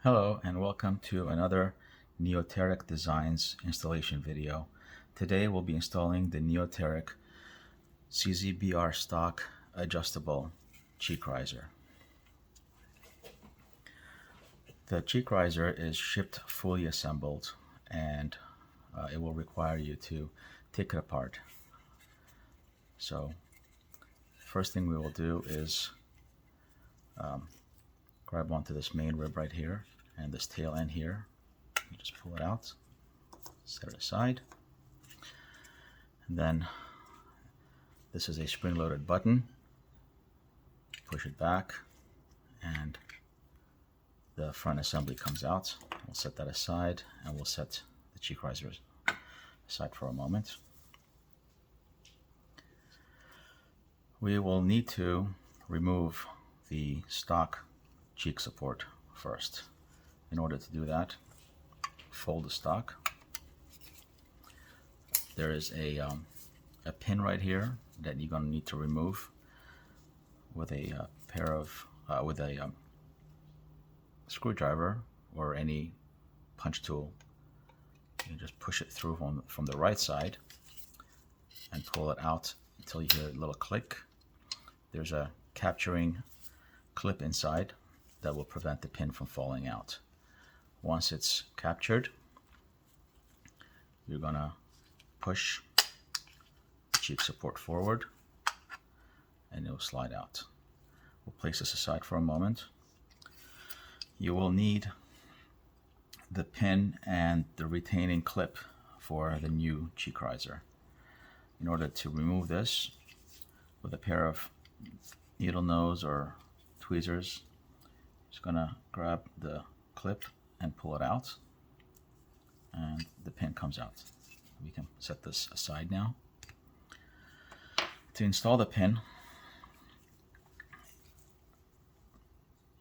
Hello and welcome to another Neoteric Designs installation video. Today we'll be installing the Neoteric CZBR stock adjustable cheek riser. The cheek riser is shipped fully assembled and it will require you to take it apart. So first thing we will do is grab onto this main rib right here and this tail end here. You just pull it out, set it aside, and then this is a spring-loaded button. Push it back and the front assembly comes out. We'll set that aside and we'll set the cheek riser aside for a moment. We will need to remove the stock cheek support first. In order to do that, fold the stock. There is a pin right here that you're going to need to remove with a screwdriver or any punch tool. You just push it through from the right side and pull it out until you hear a little click. There's a capturing clip inside that will prevent the pin from falling out. Once it's captured, you're gonna push the cheek support forward and it will slide out. We'll place this aside for a moment. You will need the pin and the retaining clip for the new cheek riser. In order to remove this with a pair of needle nose or tweezers, just gonna grab the clip and pull it out and the pin comes out. We can set this aside now. To install the pin,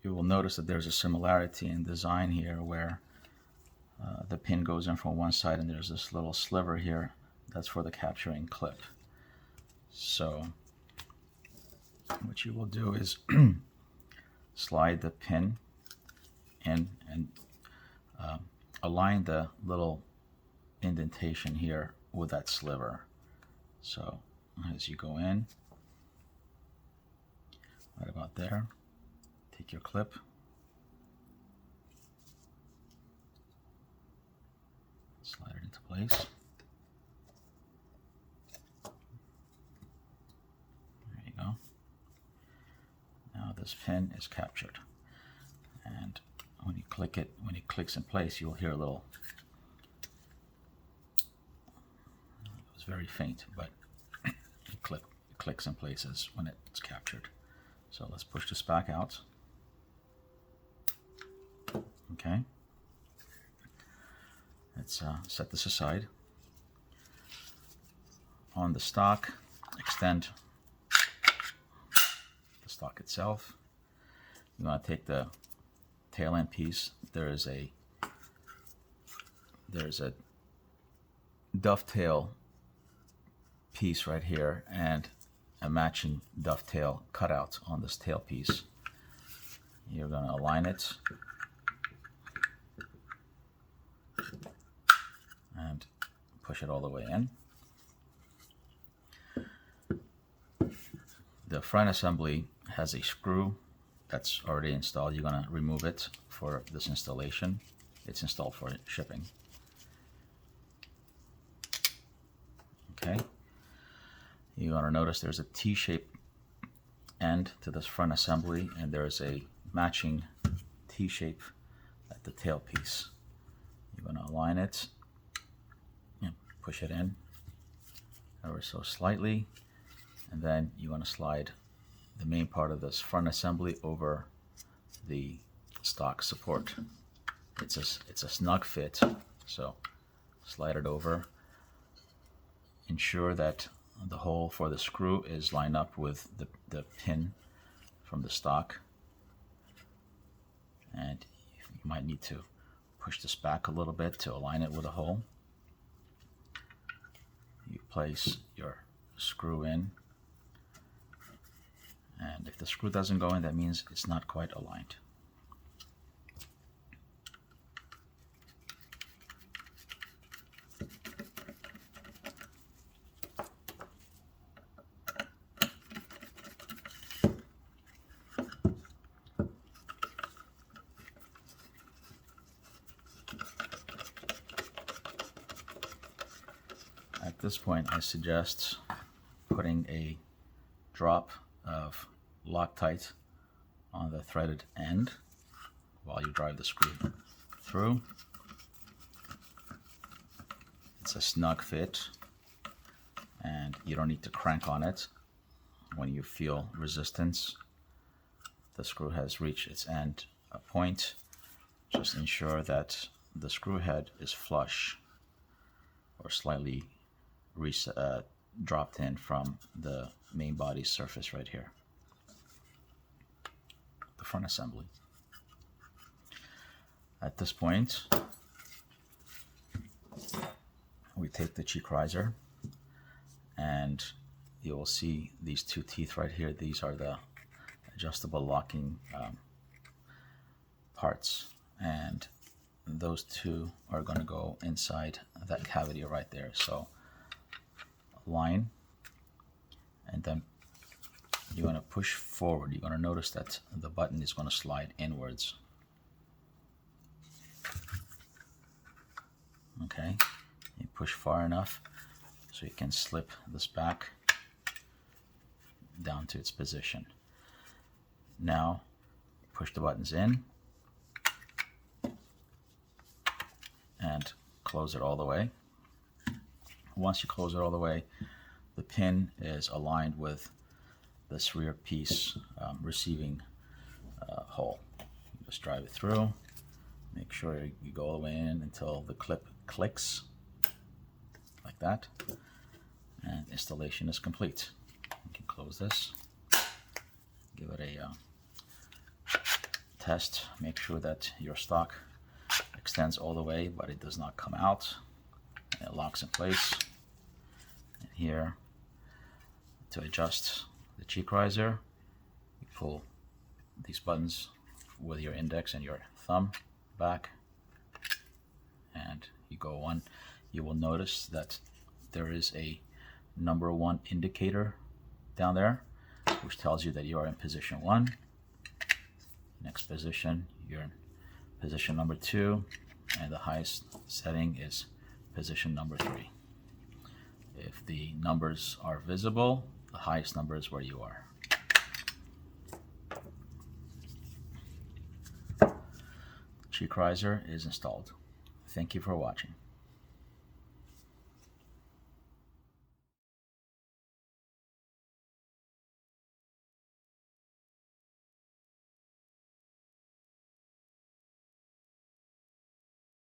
you will notice that there's a similarity in design here where the pin goes in from one side and there's this little sliver here that's for the capturing clip. So what you will do is slide the pin in and align the little indentation here with that sliver. So as you go in, right about there, take your clip, slide it into place. There you go. Now this pin is captured, and when you click it, when it clicks in place, you'll hear a little, it was very faint, but it clicks in places when it's captured. So let's push this back out. Okay. Let's set this aside. On the stock, extend the stock itself. You want to take the tail end piece. There's a dovetail piece right here and a matching dovetail cutout on this tail piece. You're going to align it and push it all the way in. The front assembly has a screw that's already installed. You're going to remove it for this installation. It's installed for shipping. Okay. You're going to notice there's a T-shaped end to this front assembly and there's a matching T-shape at the tail piece. You're going to align it and push it in ever so slightly, and then you want to slide the main part of this front assembly over the stock support. It's a snug fit, so slide it over. Ensure that the hole for the screw is lined up with the pin from the stock, and you might need to push this back a little bit to align it with a hole. You place your screw in, and if the screw doesn't go in, that means it's not quite aligned. this point, I suggest putting a drop of Loctite on the threaded end while you drive the screw through. It's a snug fit, and you don't need to crank on it. When you feel resistance, the screw has reached its end point. Just ensure that the screw head is flush or slightly dropped in from the main body surface right here, the front assembly. At this point, we take the cheek riser, and you will see these two teeth right here. These are the adjustable locking parts, and those two are going to go inside that cavity right there. So line, and then you're going to push forward. You're going to notice that the button is going to slide inwards. Okay, you push far enough so you can slip this back down to its position. Now push the buttons in and close it all the way. Once you close it all the way, the pin is aligned with this rear piece receiving hole. You just drive it through. Make sure you go all the way in until the clip clicks like that, and installation is complete. You can close this, give it a test, make sure that your stock extends all the way but it does not come out, and it locks in place. And here, to adjust the cheek riser, you pull these buttons with your index and your thumb back, and you go on. You will notice that there is a number 1 indicator down there, which tells you that you are in position 1. Next position, you're in position number 2, and the highest setting is position number 3. If the numbers are visible, the highest number is where you are. Cheek riser is installed. Thank you for watching.